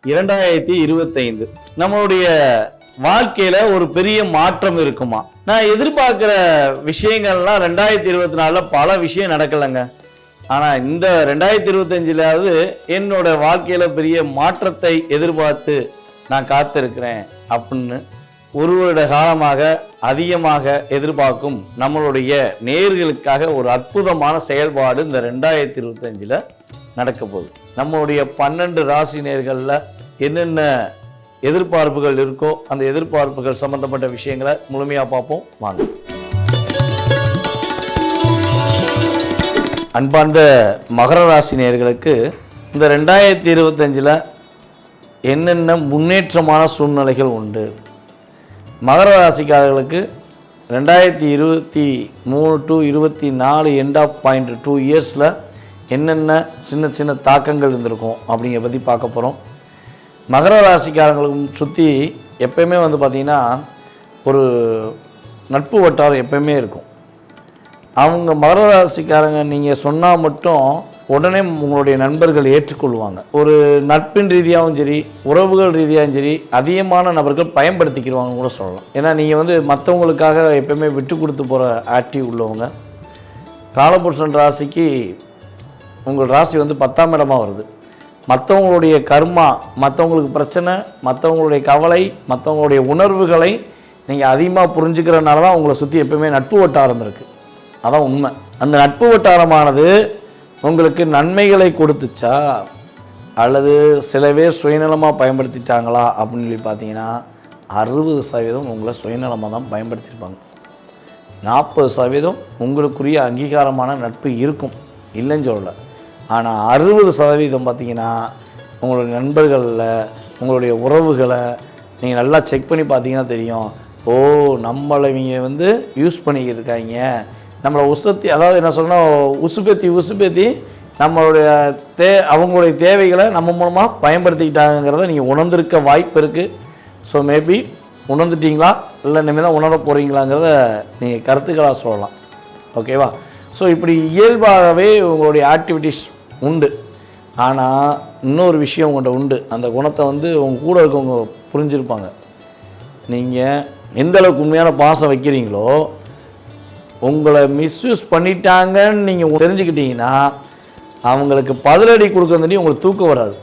2025 நம்மளுடைய வாழ்க்கையில ஒரு பெரிய மாற்றம் இருக்குமா? நான் எதிர்பார்க்கிற விஷயங்கள்லாம் 2024 பல விஷயம் நடக்கலைங்க. ஆனா இந்த 2025லாவது என்னோட வாழ்க்கையில பெரிய மாற்றத்தை எதிர்பார்த்து நான் காத்திருக்கிறேன் அப்படின்னு ஒரு வருட காலமாக அதிகமாக எதிர்பார்க்கும் நம்மளுடைய நேயர்களுக்காக ஒரு அற்புதமான செயல்பாடு இந்த 2025ல் நடக்க போகுது. நம்மளுடைய 12 ராசி நேயர்களில் என்னென்ன எதிர்பார்ப்புகள் இருக்கோ அந்த எதிர்பார்ப்புகள் சம்பந்தப்பட்ட விஷயங்களை முழுமையாக பார்ப்போம் வாங்க. அன்பார்ந்த மகர ராசி நேயர்களுக்கு இந்த 2025ல் என்னென்ன முன்னேற்றமான சூழ்நிலைகள் உண்டு? மகர ராசிக்காரர்களுக்கு 2023 to 24 எண்ட் ஆஃப் பாயிண்ட் 2 இயர்ஸில் என்னென்ன சின்ன சின்ன தாக்கங்கள் இருந்திருக்கும் அப்படிங்கிற பற்றி பார்க்க போகிறோம். மகர ராசிக்காரங்களுக்கு சுற்றி எப்பயுமே பார்த்திங்கன்னா ஒரு நட்பு வட்டாரம் எப்பயுமே இருக்கும். அவங்க மகர ராசிக்காரங்க நீங்கள் சொன்னால் மட்டும் உடனே உங்களுடைய நண்பர்கள் ஏற்றுக்கொள்வாங்க. ஒரு நட்பின் ரீதியாகவும் சரி உறவுகள் ரீதியாகவும் சரி அதிகமான நபர்கள் பயன்படுத்திக்கிடுவாங்கன்னு கூட சொல்லலாம். ஏன்னா நீங்கள் மற்றவங்களுக்காக எப்பயுமே விட்டு கொடுத்து போகிற ஆக்டிவ் உள்ளவங்க. காலபுருஷன் ராசிக்கு உங்கள் ராசி 10ஆம் இடமாக வருது. மற்றவங்களுடைய கர்மா, மற்றவங்களுக்கு பிரச்சனை, மற்றவங்களுடைய கவலை, மற்றவங்களுடைய உணர்வுகளை நீங்கள் அதிகமாக புரிஞ்சுக்கிறதுனால தான் உங்களை சுற்றி எப்பயுமே நட்பு வட்டாரம் இருக்குது. அதான் உண்மை. அந்த நட்பு வட்டாரமானது உங்களுக்கு நன்மைகளை கொடுத்துச்சா அல்லது சில பேர் சுயநலமாக பயன்படுத்திட்டாங்களா அப்படின்னு சொல்லி பார்த்தீங்கன்னா 60% உங்களை சுயநலமாக தான் பயன்படுத்தியிருப்பாங்க. 40% உங்களுக்குரிய அங்கீகாரமான நட்பு இருக்கும், இல்லைன்னு சொல்லலை. ஆனால் 60% பார்த்தீங்கன்னா உங்களுடைய நண்பர்களில் உங்களுடைய உறவுகளை நீங்கள் நல்லா செக் பண்ணி பார்த்தீங்கன்னா தெரியும். ஓ, நம்மளை இவங்க யூஸ் பண்ணிக்கிட்டு இருக்காங்க, நம்மளை அதாவது என்ன சொல்லணும், உசுப்பேத்தி நம்மளுடைய அவங்களுடைய தேவைகளை நம்ம மூலமாக பயன்படுத்திக்கிட்டாங்கிறத நீங்கள் உணர்ந்திருக்க வாய்ப்பு இருக்குது. ஸோ மேபி உணர்ந்துட்டிங்களா இல்லை இனிமேல் தான் உணர போகிறீங்களாங்கிறத நீங்கள் கருத்துக்களாக சொல்லலாம். ஓகேவா? ஸோ இப்படி இயல்பாகவே உங்களுடைய ஆக்டிவிட்டீஸ் உண்டு. ஆனால் இன்னொரு விஷயம் உங்கள்கிட்ட உண்டு. அந்த குணத்தை உங்கள் கூட இருக்கவங்க புரிஞ்சுருப்பாங்க. நீங்கள் எந்தளவுக்கு உண்மையான பாசம் வைக்கிறீங்களோ உங்களை மிஸ்யூஸ் பண்ணிட்டாங்கன்னு நீங்கள் தெரிஞ்சுக்கிட்டீங்கன்னா அவங்களுக்கு பதிலடி கொடுக்கறதுனே உங்களுக்கு தூக்கம் வராது.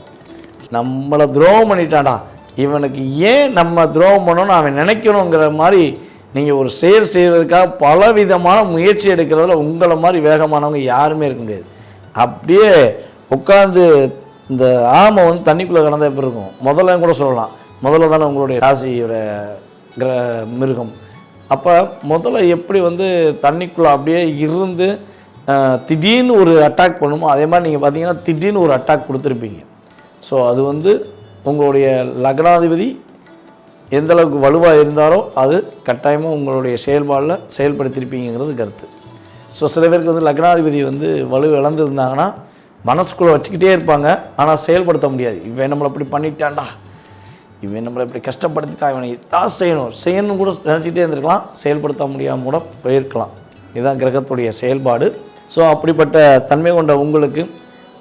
நம்மளை துரோகம் பண்ணிட்டான்டா, இவனுக்கு ஏன் நம்ம துரோகம் பண்ணணும்னு அவன் நினைக்கணுங்கிற மாதிரி நீங்கள் ஒரு செயல் செய்வதற்காக பலவிதமான முயற்சி எடுக்கிறதுல உங்களை மாதிரி வேகமானவங்க யாருமே இருக்க முடியாது. அப்படியே உட்காந்து இந்த ஆமை தண்ணிக்குள்ளே கிடந்தா எப்படி இருக்கும்? முதல்ல கூட சொல்லலாம், முதல்ல தானே உங்களுடைய ராசியோட மிருகம். அப்போ முதல்ல எப்படி தண்ணிக்குள்ளே அப்படியே இருந்து திடீர்னு ஒரு அட்டாக் பண்ணுமோ அதே மாதிரி நீங்கள் பார்த்தீங்கன்னா திடீர்னு ஒரு அட்டாக் கொடுத்துருப்பீங்க. ஸோ அது உங்களுடைய லக்னாதிபதி எந்தளவுக்கு வலுவாக இருந்தாரோ அது கட்டாயமாக உங்களுடைய செயல்பாடில் செயல்படுத்தியிருப்பீங்கிறது கருத்து. ஸோ சில பேருக்கு லக்னாதிபதி வலு இழந்துருந்தாங்கன்னா மனசுக்குள்ளே வச்சுக்கிட்டே இருப்பாங்க, ஆனால் செயல்படுத்த முடியாது. இவன் நம்மளை இப்படி பண்ணிட்டான்டா, இவன் நம்மளை இப்படி கஷ்டப்படுத்திட்டா, இவனை தான் செய்யணும் கூட நினச்சிக்கிட்டே இருந்திருக்கலாம், செயல்படுத்த முடியாமல் கூட போயிருக்கலாம். இதுதான் கிரகத்துடைய செயல்பாடு. ஸோ அப்படிப்பட்ட தன்மை கொண்ட உங்களுக்கு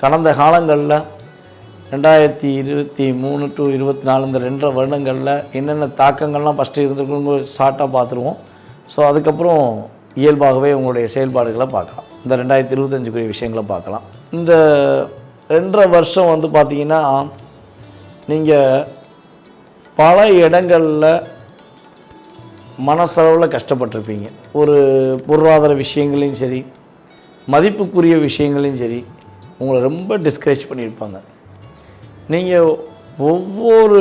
கடந்த காலங்களில் 2023 to 24 இந்த 2 வருடங்களில் என்னென்ன தாக்கங்கள்லாம் ஃபஸ்ட்டு இருந்திருக்குன்னு ஷார்ட்டாக பார்த்துருவோம். ஸோ அதுக்கப்புறம் இயல்பாகவே உங்களுடைய செயல்பாடுகளை பார்க்கலாம். இந்த 2025 விஷயங்களை பார்க்கலாம். இந்த 2.5 வருஷம் பார்த்திங்கன்னா நீங்கள் பல இடங்களில் மனசளவில் கஷ்டப்பட்டிருப்பீங்க. ஒரு பொருளாதார விஷயங்களையும் சரி மதிப்புக்குரிய விஷயங்களையும் சரி உங்களை ரொம்ப டிஸ்கரேஜ் பண்ணியிருப்பாங்க. நீங்கள் ஒவ்வொரு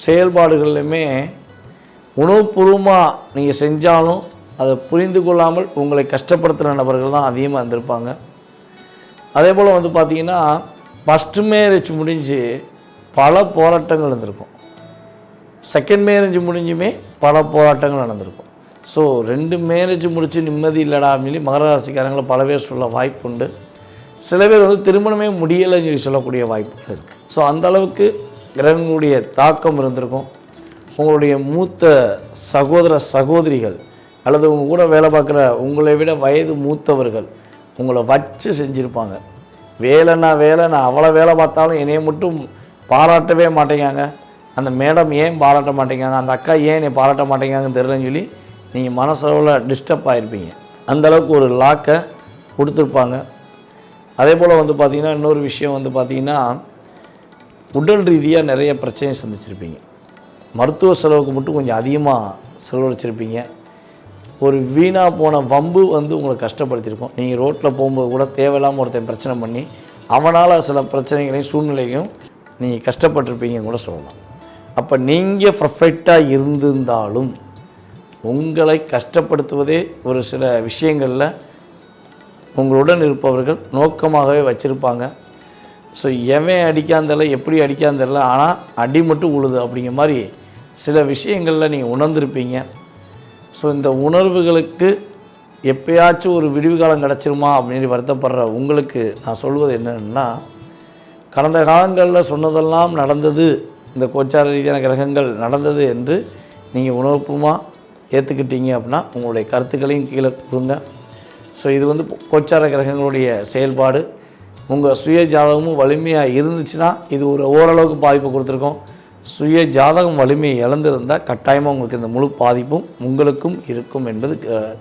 செயல்பாடுகள்லையுமே உணவுபூர்வமாக நீங்கள் செஞ்சாலும் அதை புரிந்து கொள்ளாமல் உங்களை கஷ்டப்படுத்துகிற நபர்கள் தான் அதிகமாக இருந்திருப்பாங்க. அதே போல் பார்த்திங்கன்னா ஃபஸ்ட்டு மேரேஜ் முடிஞ்சு பல போராட்டங்கள் இருந்திருக்கும். செகண்ட் மேரேஜ் முடிஞ்சுமே பல போராட்டங்கள் நடந்திருக்கும். ஸோ 2 மேரேஜ் முடித்து நிம்மதி இல்லைடா சொல்லி மகர ராசிக்காரங்களை பல பேர் சொல்ல வாய்ப்பு உண்டு. சில பேர் திருமணமே முடியலைன்னு சொல்லி சொல்லக்கூடிய வாய்ப்புகள் இருக்குது. ஸோ அந்தளவுக்கு கிரகங்களுடைய தாக்கம் இருந்திருக்கும். உங்களுடைய மூத்த சகோதர சகோதரிகள் அல்லது உங்கள் கூட வேலை பார்க்குற உங்களை விட வயது மூத்தவர்கள் உங்களை வச்சு செஞ்சுருப்பாங்க. வேலைன்னா வேலை, நான் அவ்வளோ வேலை பார்த்தாலும் என்னையை மட்டும் பாராட்டவே மாட்டேங்காங்க, அந்த மேடம் ஏன் பாராட்ட மாட்டேங்காங்க, அந்த அக்கா ஏன் என்னை பாராட்ட மாட்டேங்காங்கன்னு தெரியலன்னு சொல்லி நீங்கள் மனசளவில் டிஸ்டர்ப் ஆகிருப்பீங்க. அந்தளவுக்கு ஒரு லாக்கை கொடுத்துருப்பாங்க. அதே போல் வந்து பார்த்திங்கன்னா இன்னொரு விஷயம் வந்து பார்த்திங்கன்னா உடல் ரீதியாக நிறைய பிரச்சனையை சந்திச்சிருப்பீங்க. மருத்துவ செலவுக்கு மட்டும் கொஞ்சம் அதிகமாக செலவழிச்சிருப்பீங்க. ஒரு வீணாக போன வம்பு வந்து உங்களை கஷ்டப்படுத்தியிருக்கோம். நீங்கள் ரோட்டில் போகும்போது கூட தேவையில்லாமல் ஒருத்தன் பிரச்சனை பண்ணி அவனால் சில பிரச்சனைகளையும் சூழ்நிலையும் நீங்கள் கஷ்டப்பட்டிருப்பீங்கன்னு கூட சொல்லலாம். அப்போ நீங்கள் பர்ஃபெக்டாக இருந்திருந்தாலும் உங்களை கஷ்டப்படுத்துவதே ஒரு சில விஷயங்களில் உங்களுடன் இருப்பவர்கள் நோக்கமாகவே வச்சுருப்பாங்க. ஸோ எவன் அடிக்காந்தல எப்படி அடிக்காந்தல, ஆனால் அடி மட்டும் உழுது அப்படிங்கிற மாதிரி சில விஷயங்களில் நீங்கள் உணர்ந்திருப்பீங்க. ஸோ இந்த உணர்வுகளுக்கு எப்பயாச்சும் ஒரு விடிவு காலம் கிடச்சிருமா அப்படின்னு வருத்தப்படுற உங்களுக்கு நான் சொல்வது என்னென்னா, கடந்த காலங்களில் சொன்னதெல்லாம் நடந்தது, இந்த கோச்சார ரீதியான கிரகங்கள் நடந்தது என்று நீங்கள் உணர்வுபூர்வமாக ஏற்றுக்கிட்டீங்க அப்படின்னா உங்களுடைய கருத்துக்களையும் கீழே கொடுங்க. ஸோ இது வந்து கோச்சார கிரகங்களுடைய செயல்பாடு. உங்கள் சுய ஜாதகமும் வலிமையாக இருந்துச்சுன்னா இது ஒரு ஓரளவுக்கு பாதிப்பு கொடுத்துருக்கோம். சுய ஜாதகம் வலிமையை இழந்திருந்தால் கட்டாயமாக உங்களுக்கு இந்த முழு பாதிப்பும் உங்களுக்கும் இருக்கும் என்பது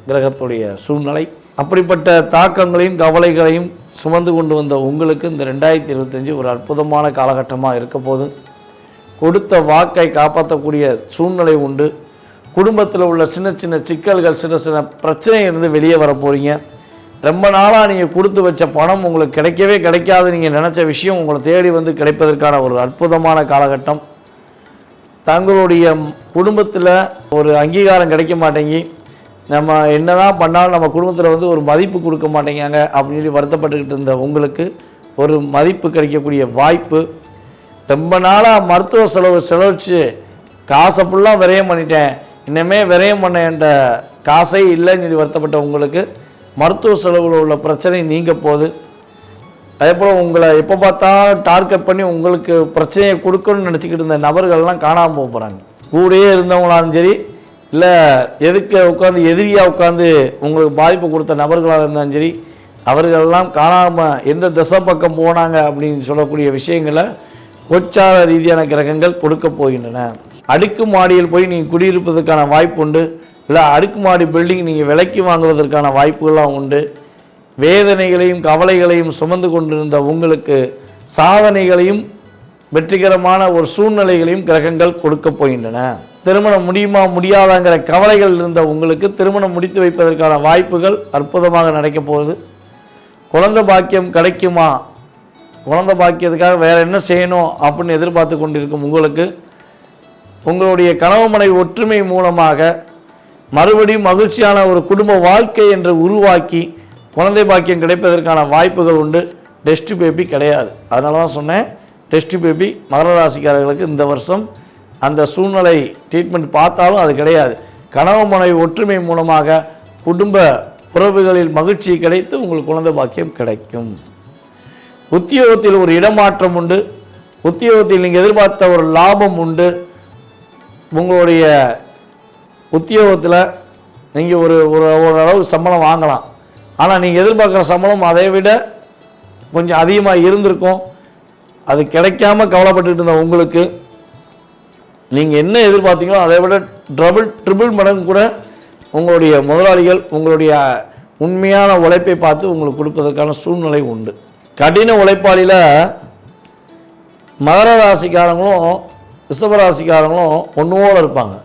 கிரகத்துடைய சூழ்நிலை. அப்படிப்பட்ட தாக்கங்களையும் கவலைகளையும் சுமந்து கொண்டு வந்த உங்களுக்கு இந்த 2025 ஒரு அற்புதமான காலகட்டமாக இருக்க போது. கொடுத்த வாக்கை காப்பாற்றக்கூடிய சூழ்நிலை உண்டு. குடும்பத்தில் உள்ள சின்ன சின்ன சிக்கல்கள், சின்ன சின்ன பிரச்சனையிலிருந்து வெளியே வர போகிறீங்க. ரொம்ப நாளாக நீங்கள் கொடுத்து வச்ச பணம் உங்களுக்கு கிடைக்கவே கிடைக்காது, நீங்கள் நினச்ச விஷயம் உங்களை தேடி வந்து கிடைப்பதற்கான ஒரு அற்புதமான காலகட்டம். தங்களுடைய குடும்பத்தில் ஒரு அங்கீகாரம் கிடைக்க மாட்டேங்கி, நம்ம என்ன தான் பண்ணாலும் நம்ம குடும்பத்தில் வந்து ஒரு மதிப்பு கொடுக்க மாட்டேங்காங்க அப்படின்னு சொல்லி வருத்தப்பட்டுக்கிட்டு இருந்த உங்களுக்கு ஒரு மதிப்பு கிடைக்கக்கூடிய வாய்ப்பு. ரொம்ப நாளாக மருத்துவ செலவழித்து காசை ஃபுல்லாக விரயம் பண்ணிட்டேன், இன்னமே விரயம் பண்ண என்ற காசை இல்லைன்னு சொல்லி வருத்தப்பட்ட உங்களுக்கு மருத்துவ செலவில் உள்ள பிரச்சனை நீங்க போகுது. அதே போல் உங்களை எப்போ பார்த்தாலும் டார்கெட் பண்ணி உங்களுக்கு பிரச்சனையை கொடுக்கணும்னு நினச்சிக்கிட்டு இருந்த நபர்கள்லாம் காணாமல் போக போகிறாங்க. கூடயே இருந்தவங்களாலும் சரி, இல்லை எதுக்கு உட்காந்து எதிரியாக உட்காந்து உங்களுக்கு பாதிப்பு கொடுத்த நபர்களாக இருந்தாலும் சரி, அவர்களெல்லாம் காணாமல் எந்த திசை பக்கம் போனாங்க அப்படின்னு சொல்லக்கூடிய விஷயங்களை கோச்சார ரீதியான கிரகங்கள் கொடுக்க போகின்றன. அடுக்கு மாடியில் போய் நீங்கள் குடியிருப்பதற்கான வாய்ப்பு உண்டு. இல்லை அடுக்குமாடி பில்டிங் நீங்கள் விலைக்கு வாங்குவதற்கான வாய்ப்புகள்லாம் உண்டு. வேதனைகளையும் கவலைகளையும் சுமந்து கொண்டிருந்த உங்களுக்கு சாதனைகளையும் வெற்றிகரமான ஒரு சூழ்நிலைகளையும் கிரகங்கள் கொடுக்க போகின்றன. திருமணம் முடியுமா முடியாதாங்கிற கவலைகள் இருந்த உங்களுக்கு திருமணம் முடித்து வைப்பதற்கான வாய்ப்புகள் அற்புதமாக நடக்கப் போகுது. குழந்தை பாக்கியம் கிடைக்குமா, குழந்தை பாக்கியத்துக்காக வேறு என்ன செய்யணும் அப்படின்னு எதிர்பார்த்து கொண்டிருக்கும் உங்களுக்கு உங்களுடைய கணவன் மனைவி ஒற்றுமை மூலமாக மறுபடியும் மகிழ்ச்சியான ஒரு குடும்ப வாழ்க்கை என்று உருவாக்கி குழந்தை பாக்கியம் கிடைப்பதற்கான வாய்ப்புகள் உண்டு. டெஸ்ட் பேபி கிடையாது, அதனால தான் சொன்னேன். டெஸ்ட் பேபி மகர ராசிக்காரர்களுக்கு இந்த வருஷம் அந்த சூழ்நிலை ட்ரீட்மெண்ட் பார்த்தாலும் அது கிடையாது. கணவன் மனைவி ஒற்றுமை மூலமாக குடும்ப உறவுகளில் மகிழ்ச்சி கிடைத்து உங்களுக்கு குழந்தை பாக்கியம் கிடைக்கும். உத்தியோகத்தில் ஒரு இடமாற்றம் உண்டு. உத்தியோகத்தில் நீங்கள் எதிர்பார்த்த ஒரு லாபம் உண்டு. உங்களுடைய உத்தியோகத்தில் நீங்கள் ஓரளவு சம்பளம் வாங்கலாம். ஆனால் நீங்கள் எதிர்பார்க்குற சம்பளம் அதை விட கொஞ்சம் அதிகமாக இருந்திருக்கும். அது கிடைக்காம கவலைப்பட்டுட்டு இருந்த உங்களுக்கு நீங்கள் என்ன எதிர்பார்த்தீங்களோ அதை விட ட்ரிபிள் மடங்கு கூட உங்களுடைய முதலாளிகள் உங்களுடைய உண்மையான உழைப்பை பார்த்து உங்களுக்கு கொடுப்பதற்கான சூழ்நிலை உண்டு. கடின உழைப்பாளியில் மகர ராசிக்காரங்களும் ரிஷப ராசிக்காரங்களும் ஒன்றோடு இருப்பாங்க.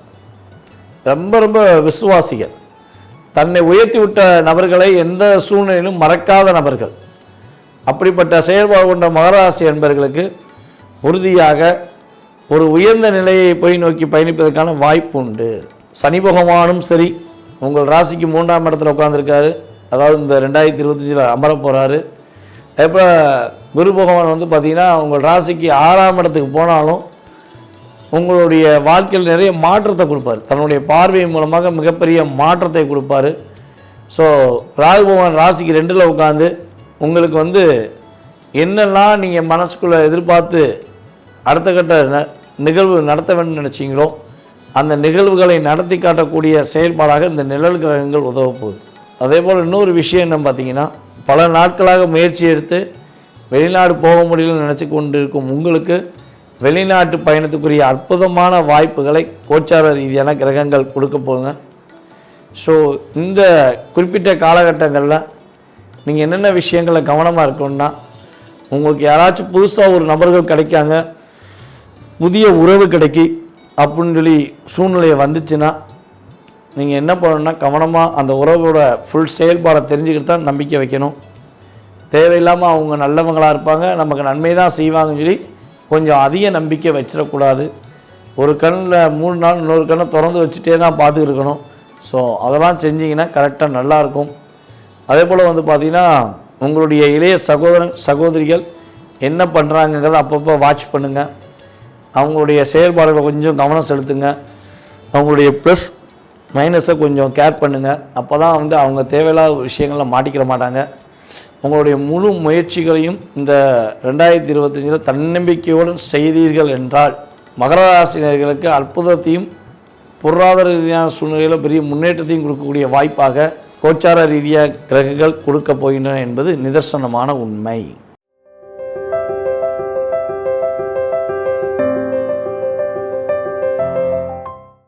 ரொம்ப ரொம்ப விசுவாசிகள், தன்னை உயர்த்தி விட்ட நபர்களை எந்த சூழ்நிலையிலும் மறக்காத நபர்கள். அப்படிப்பட்ட செயல்பாடு கொண்ட மகராசி என்பவர்களுக்கு உறுதியாக ஒரு உயர்ந்த நிலையை போய் நோக்கி பயணிப்பதற்கான வாய்ப்பு உண்டு. சனி பகவானும் சரி உங்கள் ராசிக்கு 3ஆம் இடத்துல உட்காந்துருக்காரு, அதாவது இந்த 2025 அமர போகிறாரு. இப்போ குரு பகவான் வந்து பார்த்திங்கன்னா உங்கள் ராசிக்கு 6ஆம் இடத்துக்கு போனாலும் உங்களுடைய வாழ்க்கையில் நிறைய மாற்றத்தை கொடுப்பார். தன்னுடைய பார்வை மூலமாக மிகப்பெரிய மாற்றத்தை கொடுப்பார். ஸோ ராகு பகவான் ராசிக்கு 2ல் உட்காந்து உங்களுக்கு வந்து என்னெல்லாம் நீங்கள் மனசுக்குள்ளே எதிர்பார்த்து அடுத்த கட்ட நிகழ்வு நடத்த வேண்டும் நினச்சிங்களோ அந்த நிகழ்வுகளை நடத்தி காட்டக்கூடிய செயல்பாடாக இந்த நிழல் கிரகங்கள் உதவ போகுது. அதே போல் இன்னொரு விஷயம் என்ன பார்த்தீங்கன்னா, பல நாட்களாக முயற்சி எடுத்து வெளிநாடு போக முடியலன்னு நினச்சி கொண்டு இருக்கும் உங்களுக்கு வெளிநாட்டு பயணத்துக்குரிய அற்புதமான வாய்ப்புகளை கோச்சார ரீதியான கிரகங்கள் கொடுக்க போகுங்க. ஸோ இந்த குறிப்பிட்ட காலகட்டங்களில் நீங்கள் என்னென்ன விஷயங்களில் கவனமாக இருக்கணும்னா, உங்களுக்கு யாராச்சும் புதுசாக ஒரு நபர்கள் கிடைக்காங்க, புதிய உறவு கிடைக்கி அப்படின்னு சொல்லி சூழ்நிலை வந்துச்சுன்னா நீங்கள் என்ன பண்ணணும்னா, கவனமாக அந்த உறவோட ஃபுல் செயல்பாடை தெரிஞ்சுக்கிட்டு தான் நம்பிக்கை வைக்கணும். தேவையில்லாமல் அவங்க நல்லவங்களாக இருப்பாங்க, நமக்கு நன்மை தான் செய்வாங்கன்னு சொல்லி கொஞ்சம் அதிக நம்பிக்கை வச்சிடக்கூடாது. ஒரு கண்ணில் 3 நாள் இன்னொரு கண்ணை திறந்து வச்சுட்டே தான் பார்த்துருக்கணும். ஸோ அதெல்லாம் செஞ்சிங்கன்னா கரெக்டாக நல்லாயிருக்கும். அதே போல் பார்த்திங்கன்னா, உங்களுடைய இளைய சகோதரிகள் என்ன பண்ணுறாங்கிறத அப்பப்போ வாட்ச் பண்ணுங்கள். அவங்களுடைய செயல்பாடுகளை கொஞ்சம் கவனம் செலுத்துங்க. அவங்களுடைய ப்ளஸ் மைனஸை கொஞ்சம் கேர் பண்ணுங்கள். அப்போ தான் அவங்க தேவையில்லாத விஷயங்களில் மாட்டிக்கிற மாட்டாங்க. உங்களுடைய முழு முயற்சிகளையும் இந்த 2025 தன்னம்பிக்கையோடு செய்தீர்கள் என்றால் மகர ராசினர்களுக்கு அற்புதத்தையும் பொருளாதார ரீதியான சூழ்நிலையில் பெரிய முன்னேற்றத்தையும் கொடுக்கக்கூடிய வாய்ப்பாக கோச்சார ரீதியாக கிரகங்கள் கொடுக்க போகின்றன என்பது நிதர்சனமான உண்மை.